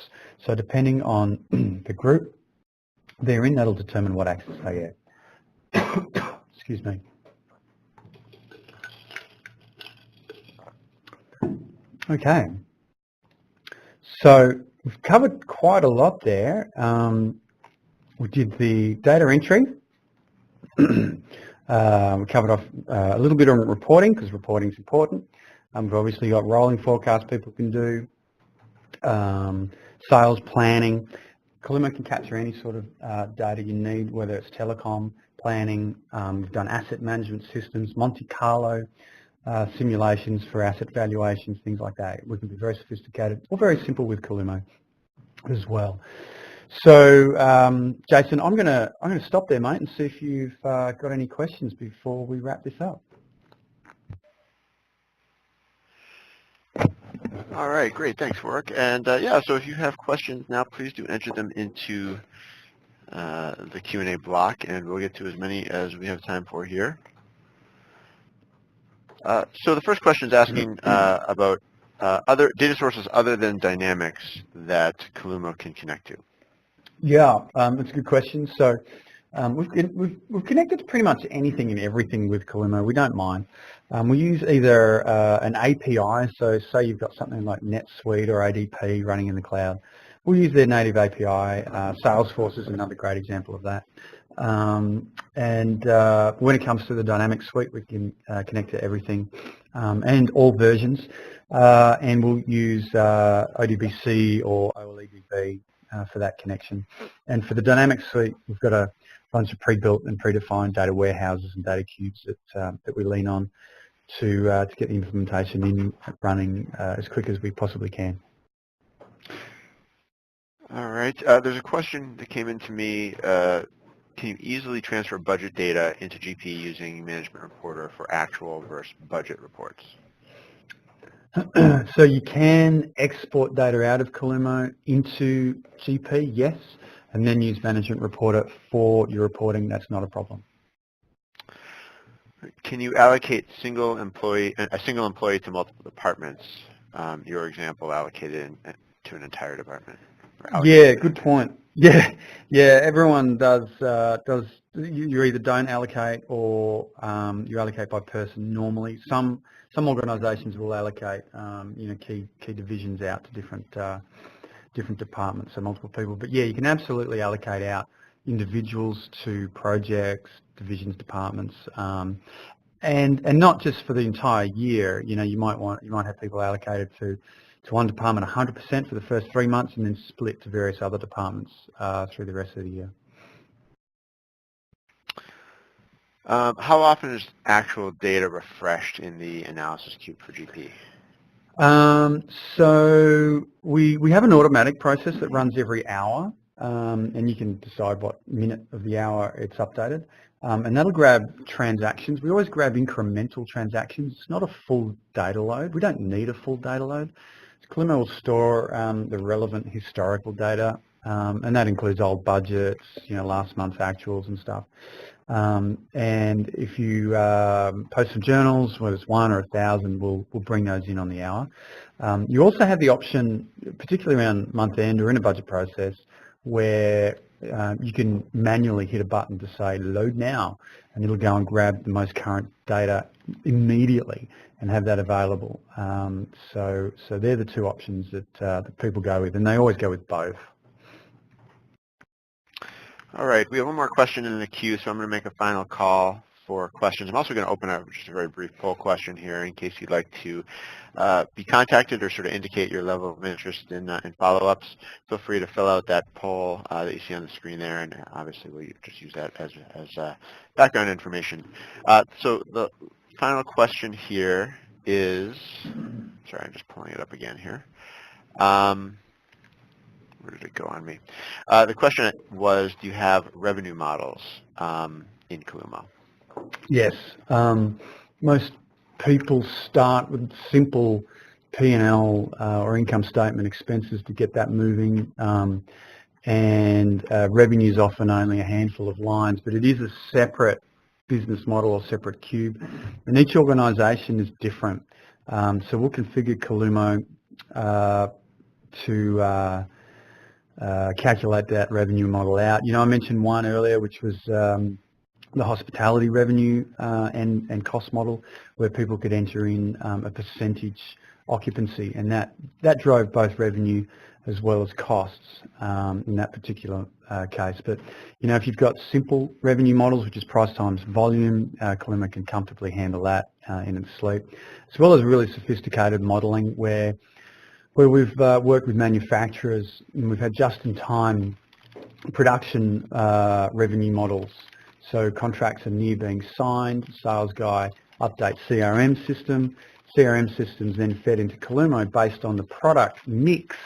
so depending on the group they're in, that'll determine what access they get. Excuse me. Okay, so we've covered quite a lot there. We did the data entry. We covered off a little bit on reporting, because reporting is important. We've obviously got rolling forecasts people can do, sales planning. Calumo can capture any sort of data you need, whether it's telecom, planning. We've done asset management systems, Monte Carlo simulations for asset valuations, things like that. We can be very sophisticated or very simple with Calumo as well. So, Jason, I'm gonna stop there, mate, and see if you've got any questions before we wrap this up. All right, great. Thanks, Warwick. And yeah, so if you have questions now, please do enter them into the Q&A block, and we'll get to as many as we have time for here. So the first question is asking about other data sources other than Dynamics that Calumo can connect to. Yeah, that's a good question. So we've connected to pretty much anything and everything with Calumo. We don't mind. We use either an API, so say you've got something like NetSuite or ADP running in the cloud. We'll use their native API. Salesforce is another great example of that. And when it comes to the Dynamics suite, we can connect to everything and all versions. And we'll use ODBC or OLEDB for that connection. And for the Dynamics suite, we've got a bunch of pre-built and predefined data warehouses and data cubes that we lean on to get the implementation in running as quick as we possibly can. All right. There's a question that came in to me. Can you easily transfer budget data into GP using Management Reporter for actual versus budget reports? So you can export data out of Calumo into GP, yes, and then use Management Reporter for your reporting. That's not a problem. Can you allocate a single employee to multiple departments? Your example allocated to an entire department. Yeah, good point. Yeah, everyone does. You either don't allocate or you allocate by person normally. Some organisations will allocate key divisions out to different departments, so multiple people. But yeah, you can absolutely allocate out individuals to projects, divisions, departments, and not just for the entire year. You might have people allocated to one department 100% for the first 3 months and then split to various other departments through the rest of the year. How often is actual data refreshed in the analysis cube for GP? So we have an automatic process that runs every hour, and you can decide what minute of the hour it's updated. And that'll grab transactions. We always grab incremental transactions. It's not a full data load. We don't need a full data load. Calumo will store the relevant historical data, and that includes old budgets, last month's actuals and stuff. And if you post some journals, whether it's 1 or 1,000, we'll bring those in on the hour. You also have the option, particularly around month end or in a budget process, where you can manually hit a button to say load now, and it'll go and grab the most current data immediately and have that available. So they're the two options that people go with, and they always go with both. All right, we have one more question in the queue, so I'm going to make a final call for questions. I'm also going to open up just a very brief poll question here in case you'd like to be contacted or sort of indicate your level of interest in follow-ups. Feel free to fill out that poll that you see on the screen there, and obviously we'll just use that as background information. So the final question here is, sorry, I'm just pulling it up again here. Where did it go on me? The question was, do you have revenue models in Calumo? Yes. Most people start with simple P&L or income statement expenses to get that moving, and revenue is often only a handful of lines, but it is a separate business model or separate cube, and each organisation is different. So we'll configure Calumo to calculate that revenue model out. I mentioned one earlier, which was the hospitality revenue and cost model, where people could enter in a percentage occupancy, and that drove both revenue as well as costs in that particular case. But if you've got simple revenue models, which is price times volume, Calumo can comfortably handle that in its sleep, as well as really sophisticated modelling where we've worked with manufacturers and we've had just-in-time production revenue models. So contracts are near being signed, sales guy updates CRM system, CRM systems then fed into Calumo based on the product mix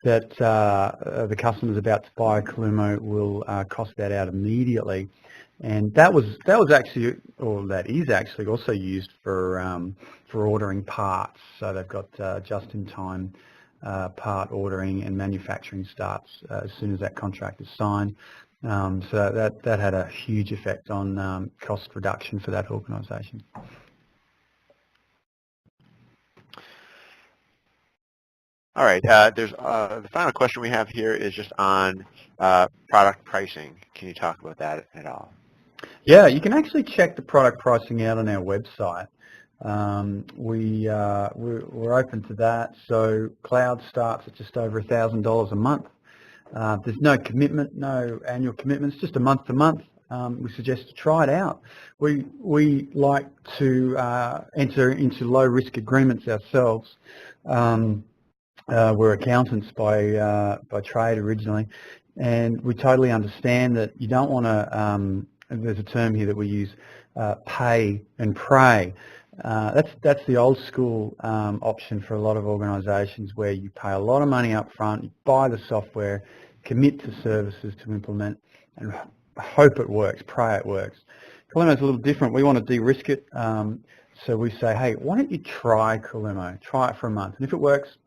that the customer's about to buy a Calumo will cost that out immediately. And that was actually, or that is actually also used for ordering parts. So they've got just-in-time part ordering, and manufacturing starts as soon as that contract is signed. So that had a huge effect on cost reduction for that organisation. All right. There's the final question we have here is just on product pricing. Can you talk about that at all? Yeah, you can actually check the product pricing out on our website. We're open to that. So cloud starts at just over $1,000 a month. There's no commitment, no annual commitments, just a month to month. We suggest to try it out. We like to enter into low risk agreements ourselves. We're accountants by trade originally, and we totally understand that you don't want to. There's a term here that we use, pay and pray. That's the old school option for a lot of organisations, where you pay a lot of money up front, you buy the software, commit to services to implement, and hope it works, pray it works. Calumo's a little different. We want to de-risk it, so we say, hey, why don't you try Calumo? Try it for a month, and if it works,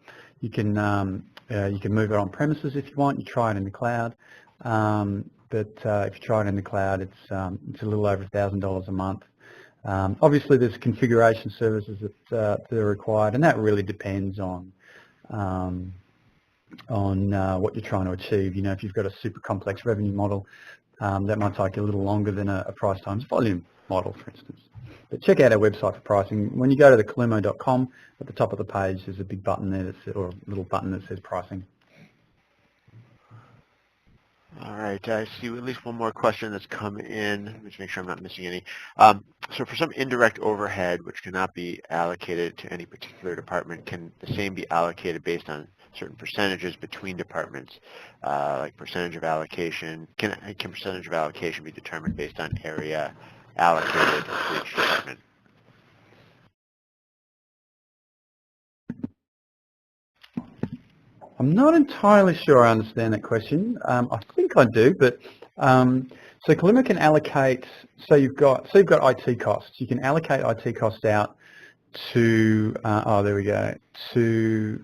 you can move it on premises if you want. You try it in the cloud. But if you try it in the cloud, it's a little over $1,000 a month. Obviously, there's configuration services that are required, and that really depends on what you're trying to achieve. You know, if you've got a super complex revenue model, that might take a little longer than a price times volume model, for instance. But check out our website for pricing. When you go to the calumo.com, at the top of the page, there's a big button there, or a little button that says pricing. All right, I see at least one more question that's come in. Let me just make sure I'm not missing any. So for some indirect overhead, which cannot be allocated to any particular department, can the same be allocated based on certain percentages between departments, like percentage of allocation? Can percentage of allocation be determined based on area allocated to each department? I'm not entirely sure I understand that question. I think I do, but so Calumo can allocate. So you've got IT costs. You can allocate IT costs out to there we go, to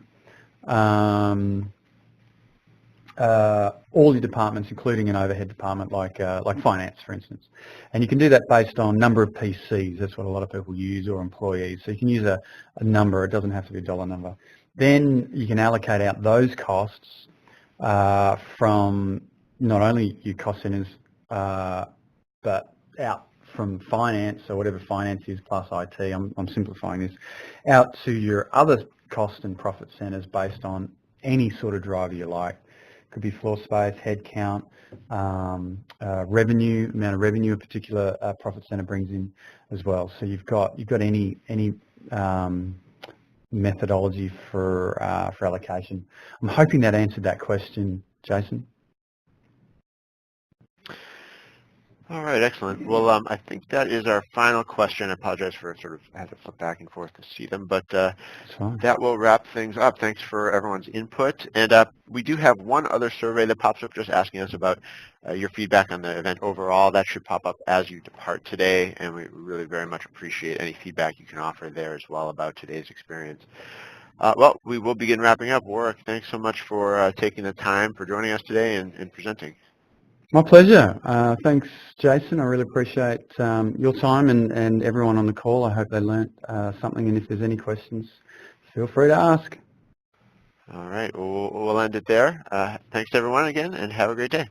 all your departments, including an overhead department like finance, for instance. And you can do that based on number of PCs. That's what a lot of people use, or employees. So you can use a number. It doesn't have to be a dollar number. Then you can allocate out those costs from not only your cost centers, but out from finance, or whatever finance is plus IT. I'm simplifying this, out to your other cost and profit centers based on any sort of driver you like. Could be floor space, head count, revenue, amount of revenue a particular profit center brings in as well. So you've got any methodology for allocation. I'm hoping that answered that question, Jason. All right, excellent. Well, I think that is our final question. I apologize for sort of had to flip back and forth to see them, but that will wrap things up. Thanks for everyone's input. And we do have one other survey that pops up just asking us about your feedback on the event overall. That should pop up as you depart today, and we really very much appreciate any feedback you can offer there as well about today's experience. Well, we will begin wrapping up. Warwick, thanks so much for taking the time for joining us today and presenting. My pleasure. Thanks, Jason. I really appreciate your time and everyone on the call. I hope they learnt something, and if there's any questions, feel free to ask. All right, we'll end it there. Thanks, everyone, again, and have a great day.